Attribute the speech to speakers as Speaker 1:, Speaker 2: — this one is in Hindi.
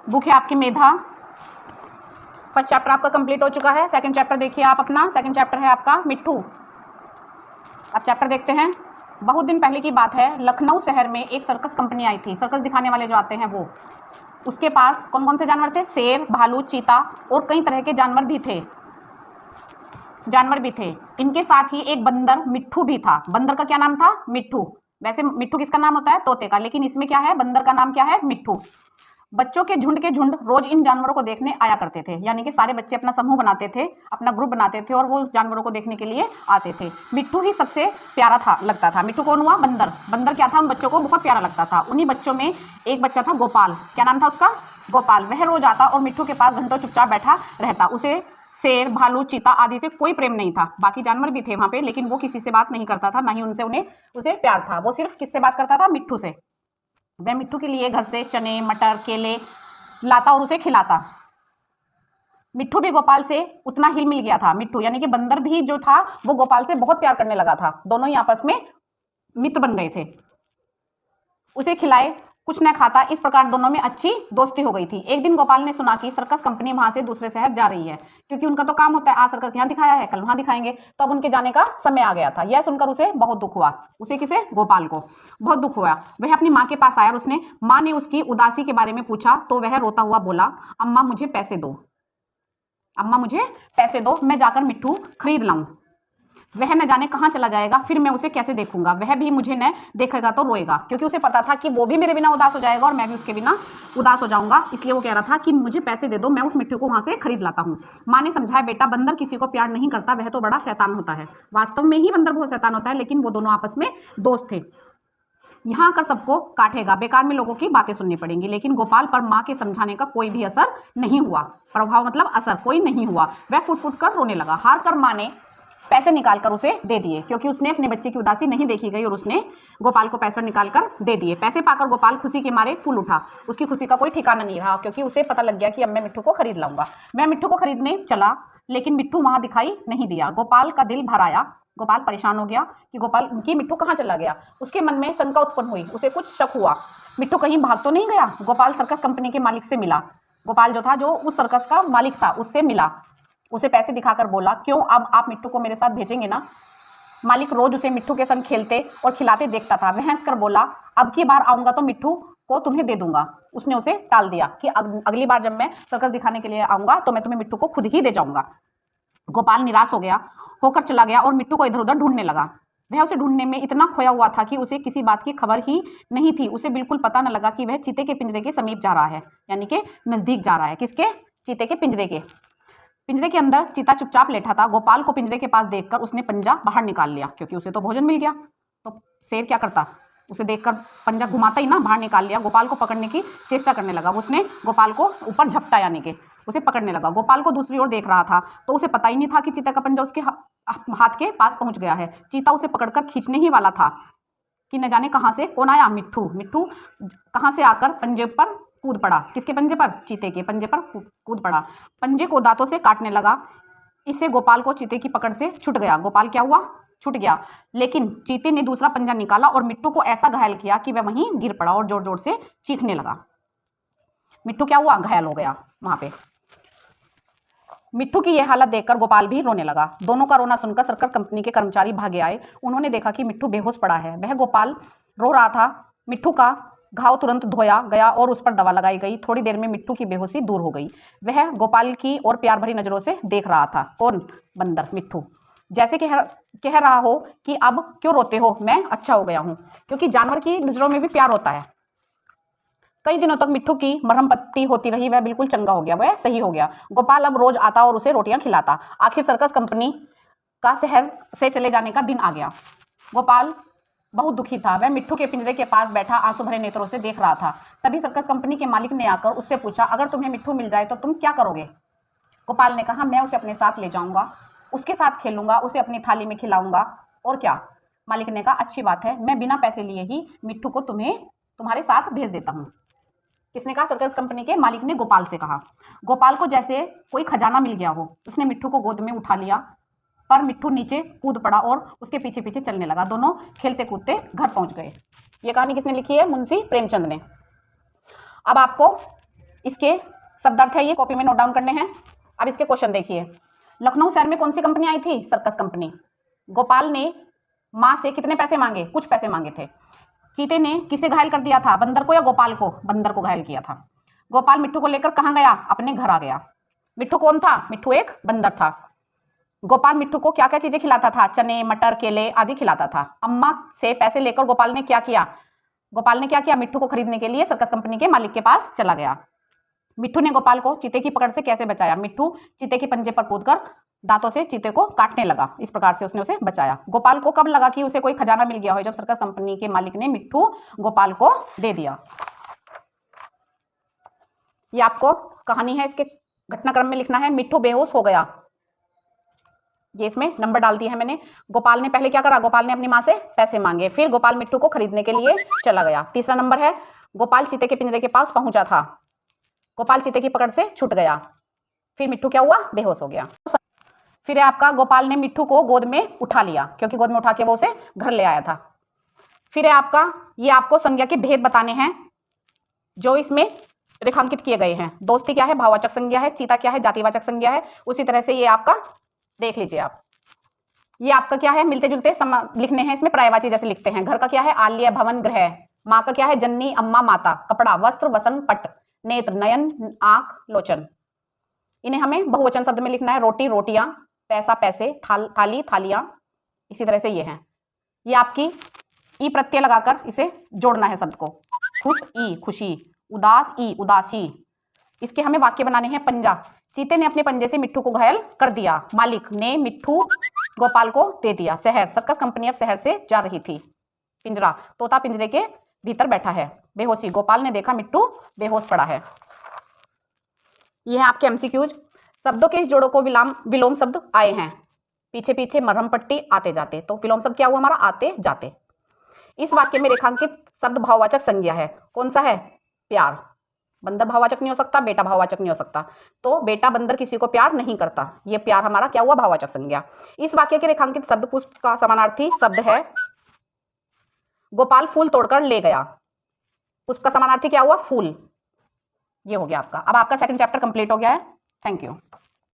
Speaker 1: बुक है आपकी मेधा। फर्स्ट चैप्टर आपका कंप्लीट हो चुका है। सेकंड चैप्टर देखिए आप अपना। सेकंड चैप्टर है आपका मिट्ठू। अब चैप्टर देखते हैं। बहुत दिन पहले की बात है, लखनऊ शहर में एक सर्कस कंपनी आई थी। सर्कस दिखाने वाले जो आते हैं वो, उसके पास कौन कौन से जानवर थे? शेर, भालू, चीता और कई तरह के जानवर भी थे। इनके साथ ही एक बंदर मिट्ठू भी था। बंदर का क्या नाम था? मिट्ठू। वैसे मिट्ठू किसका नाम होता है? तोते का। लेकिन इसमें क्या है, बंदर का नाम क्या है? मिट्ठू। बच्चों के झुंड रोज इन जानवरों को देखने आया करते थे। यानी कि सारे बच्चे अपना समूह बनाते थे, अपना ग्रुप बनाते थे और वो उस जानवरों को देखने के लिए आते थे। मिट्ठू ही सबसे प्यारा था, लगता था। मिट्ठू कौन हुआ? बंदर। बंदर क्या था? उन बच्चों को बहुत प्यारा लगता था। उन्हीं बच्चों में एक बच्चा था गोपाल। क्या नाम था उसका? गोपाल। वह रोज आता और मिट्ठू के पास घंटों चुपचाप बैठा रहता। उसे शेर, भालू, चीता आदि से कोई प्रेम नहीं था। बाकी जानवर भी थे वहां पे, लेकिन वो किसी से बात नहीं करता था, ना ही उसे प्यार था। वो सिर्फ किससे बात करता था? मिट्ठू से। वह मिट्ठू के लिए घर से चने, मटर, केले लाता और उसे खिलाता। मिट्ठू भी गोपाल से उतना ही मिल गया था। मिट्ठू यानी कि बंदर भी जो था वो गोपाल से बहुत प्यार करने लगा था। दोनों ही आपस में मित्र बन गए थे। उसे खिलाए, कुछ न खाता, इस प्रकार दोनों में अच्छी दोस्ती हो गई थी। एक दिन गोपाल ने सुना कि सर्कस कंपनी वहां से दूसरे शहर जा रही है, क्योंकि उनका तो काम होता है, आज सर्कस यहाँ दिखाया है, कल वहां दिखाएंगे, तो अब उनके जाने का समय आ गया था। यह सुनकर उसे बहुत दुख हुआ। उसे किसे? गोपाल को बहुत दुख हुआ। वह अपनी माँ के पास आया और उसने माँ ने उसकी उदासी के बारे में पूछा तो वह रोता हुआ बोला, अम्मा मुझे पैसे दो, अम्मा मुझे पैसे दो, मैं जाकर मिट्ठू खरीद लाऊं। वह न जाने कहाँ चला जाएगा, फिर मैं उसे कैसे देखूंगा? वह भी मुझे न देखेगा तो रोएगा, क्योंकि उसे पता था कि वो भी मेरे बिना उदास हो जाएगा और मैं भी उसके बिना उदास हो जाऊंगा। इसलिए वो कह रहा था कि मुझे पैसे दे दो, मैं उस मिट्ठू को वहां से खरीद लाता हूँ। माँ ने समझाया, बेटा बंदर किसी को प्यार नहीं करता, वह तो बड़ा शैतान होता है। वास्तव में ही बंदर बहुत शैतान होता है, लेकिन वो दोनों आपस में दोस्त थे। यहाँ आकर सबको काटेगा, बेकार में लोगों की बातें सुननी पड़ेंगी। लेकिन गोपाल पर माँ के समझाने का कोई भी असर नहीं हुआ। प्रभाव मतलब असर कोई नहीं हुआ। वह फुट फुट कर रोने लगा। हार कर माँ ने पैसे निकालकर उसे दे दिए, क्योंकि उसने अपने बच्चे की उदासी नहीं देखी गई और उसने गोपाल को पैसे निकालकर दे दिए। पैसे पाकर गोपाल खुशी के मारे फूल उठा। उसकी खुशी का कोई ठिकाना नहीं रहा, क्योंकि उसे पता लग गया कि अब मैं मिट्ठू को खरीद लाऊंगा। मैं मिट्ठू को खरीदने चला, लेकिन मिट्ठू वहां दिखाई नहीं दिया। गोपाल का दिल भर आया। गोपाल परेशान हो गया कि मिट्ठू कहाँ चला गया। उसके मन में शंका उत्पन्न हुई। उसे कुछ शक हुआ, मिट्ठू कहीं भाग तो नहीं गया। गोपाल सर्कस कंपनी के मालिक से मिला। गोपाल जो था, जो उस सर्कस का मालिक था, उससे मिला। उसे पैसे दिखाकर बोला, क्यों, अब आप मिट्ठू को मेरे साथ भेजेंगे ना? मालिक रोज उसे मिट्ठू के संग खेलते और खिलाते देखता था। वह हंसकर बोला, अब की बार आऊंगा तो मिट्ठू को तुम्हें दे दूंगा। उसने उसे टाल दिया कि अगली बार जब मैं सर्कस दिखाने के लिए आऊंगा तो मैं तुम्हें मिट्ठू को खुद ही दे जाऊंगा। गोपाल निराश होकर चला गया और मिट्टू को इधर उधर ढूंढने लगा। वह उसे ढूंढने में इतना खोया हुआ था कि उसे किसी बात की खबर ही नहीं थी। उसे बिल्कुल पता न लगा कि वह चीते के पिंजरे के समीप जा रहा है, यानी कि नजदीक जा रहा है। किसके? चीते के पिंजरे के। पिंजरे के अंदर चीता चुपचाप लेटा था। गोपाल को पिंजरे के पास देखकर उसने पंजा बाहर निकाल लिया, क्योंकि उसे तो भोजन मिल गया। तो शेर क्या करता? उसे देखकर पंजा घुमाता ही ना, बाहर निकाल लिया। गोपाल को पकड़ने की चेष्टा करने लगा। उसने गोपाल को ऊपर झपटा, यानी कि उसे पकड़ने लगा। गोपाल को दूसरी ओर देख रहा था, तो उसे पता ही नहीं था कि चीता का पंजा उसके हाथ के पास पहुंच गया है। चीता उसे पकड़कर खींचने ही वाला था कि न जाने कहां से कौन आया। मिट्ठू कहां से आकर पंजे पर कूद पड़ा। किसके पंजे पर? चीते के पंजे पर कूद पड़ा। पंजे को दांतों से काटने लगा। इससे गोपाल को चीते की पकड़ से छूट गया। गोपाल क्या हुआ? छूट गया। लेकिन चीते ने दूसरा पंजा निकाला और मिट्ठू को ऐसा घायल किया कि वह वहीं गिर पड़ा और जोर जोर से चीखने लगा। मिट्ठू क्या हुआ? घायल हो गया वहां पे। मिट्ठू की यह हालत देखकर गोपाल भी रोने लगा। दोनों का रोना सुनकर सर्कस कंपनी के कर्मचारी भागे आए। उन्होंने देखा कि मिट्ठू बेहोश पड़ा है। वह गोपाल रो रहा था। मिट्ठू का घाव तुरंत धोया गया और उस पर दवा लगाई गई। थोड़ी देर में मिट्ठू की बेहोशी दूर हो गई। वह गोपाल की और प्यार भरी नजरों से देख रहा था। कौन? बंदर। मिट्ठू जैसे कह रहा हो कि अब क्यों रोते हो, मैं अच्छा हो गया हूं। क्योंकि जानवर की नजरों में भी प्यार होता है। कई दिनों तक मिट्ठू की मरहम पट्टी होती रही। वह बिल्कुल चंगा हो गया, वह सही हो गया। गोपाल अब रोज आता और उसे रोटियां खिलाता। आखिर सर्कस कंपनी का शहर से चले जाने का दिन आ गया। गोपाल बहुत दुखी था। वह मिट्ठू के पिंजरे के पास बैठा आंसू भरे नेत्रों से देख रहा था। तभी सर्कस कंपनी के मालिक ने आकर उससे पूछा, अगर तुम्हें मिट्ठू मिल जाए तो तुम क्या करोगे? गोपाल ने कहा, मैं उसे अपने साथ ले जाऊंगा, उसके साथ खेलूंगा, उसे अपनी थाली में खिलाऊंगा, और क्या। मालिक ने कहा, अच्छी बात है, मैं बिना पैसे लिए ही मिट्ठू को तुम्हारे साथ भेज देता हूँ। किसने कहा? सर्कस कंपनी के मालिक ने गोपाल से कहा। गोपाल को जैसे कोई खजाना मिल गया हो। उसने मिट्ठू को गोद में उठा लिया, पर मिट्ठू नीचे कूद पड़ा और उसके पीछे पीछे चलने लगा। दोनों खेलते कूदते घर पहुंच गए। ये कहानी किसने लिखी है? मुंशी प्रेमचंद ने। अब आपको इसके शब्दार्थ है ये, कॉपी में नोट डाउन करने हैं। अब इसके क्वेश्चन देखिए। लखनऊ शहर में कौन सी कंपनी आई थी? Circus company. गोपाल ने माँ से कितने पैसे मांगे? कुछ पैसे मांगे थे। चीते ने किसे घायल कर दिया था? बंदर को या गोपाल को? बंदर को घायल किया था। गोपाल मिट्टू को लेकर कहाँ गया? अपने घर आ गया। मिट्टू कौन था? मिट्टू एक बंदर था। गोपाल मिट्टू को क्या क्या चीजें खिलाता था? चने, मटर, केले आदि खिलाता था। अम्मा से पैसे लेकर गोपाल ने क्या किया? गोपाल ने क्या किया? मिट्टू को खरीदने के लिए सर्कस कंपनी के मालिक के पास चला गया। मिट्टू ने गोपाल को चीते की पकड़ से कैसे बचाया? मिट्टू चीते के पंजे पर कूदकर दांतों से चीते को काटने लगा। इस प्रकार से उसने उसे बचाया। गोपाल को कब लगा कि उसे कोई खजाना मिल गया हो? जब सर्कस कंपनी के मालिक ने मिट्टू गोपाल को दे दिया। ये आपको कहानी है, इसके घटनाक्रम में लिखना है। मिट्टू बेहोश हो गया, ये इसमें नंबर डाल दिया है मैंने। गोपाल ने पहले क्या करा? गोपाल ने अपनी माँ से पैसे मांगे, फिर गोपाल मिट्टू को खरीदने के लिए चला गया। तीसरा नंबर है, गोपाल चीते के पिंजरे के पास पहुंचा था। गोपाल चीते की पकड़ से छूट गया, फिर मिट्टू क्या हुआ? बेहोश हो गया। फिर है आपका, गोपाल ने मिट्टू को गोद में उठा लिया, क्योंकि गोद में उठा के वो उसे घर ले आया था। फिर है आपका, ये आपको संज्ञा के भेद बताने हैं जो इसमें रेखांकित किए गए हैं। दोस्ती क्या है? भाववाचक संज्ञा है। चीता क्या है? जातिवाचक संज्ञा है। उसी तरह से ये आपका देख लीजिए आप। ये आपका क्या है? मिलते जुलते लिखने हैं इसमें, पर्यायवाची जैसे लिखते हैं। घर का क्या है? आल्य, भवन, ग्रह। माँ का क्या है? जननी, अम्मा, माता। कपड़ा, वस्त्र, वसन, पट। नेत्र, नयन, आंख, लोचन। इन्हें हमें बहुवचन शब्द में लिखना है। रोटी, रोटियां। पैसा, पैसे। थाली, थालियां। इसी तरह से ये है। ये आपकी ई प्रत्यय लगाकर इसे जोड़ना है शब्द को। खुश, ई खुशी। उदास, ई उदासी। इसके हमें वाक्य बनाने हैं। पंजा, चीते ने अपने पंजे से मिट्टू को घायल कर दिया। मालिक ने मिट्टू गोपाल को दे दिया। शहर, सर्कस कंपनी अब शहर से जा रही थी। पिंजरा, तोता पिंजरे के भीतर बैठा है। बेहोशी, गोपाल ने देखा मिट्टू बेहोश पड़ा है। ये है आपके एमसीक्यूज। शब्दों के इस जोड़ों को विलोम शब्द आए हैं। पीछे पीछे मरहम पट्टी, आते जाते। तो विलोम शब्द क्या हुआ हमारा? आते जाते। इस वाक्य में रेखांकित शब्द भाववाचक संज्ञा है। कौन सा है? प्यार। बंदर भाववाचक नहीं हो सकता, बेटा भाववाचक नहीं हो सकता। तो बेटा बंदर किसी को प्यार नहीं करता। ये प्यार हमारा क्या हुआ? भाववाचक संज्ञा। इस वाक्य के रेखांकित शब्द पुष्प का समानार्थी शब्द है गोपाल फूल तोड़कर ले गया। पुष्प का समानार्थी क्या हुआ? फूल। ये हो गया आपका। अब आपका सेकंड चैप्टर कंप्लीट हो गया है। Thank you.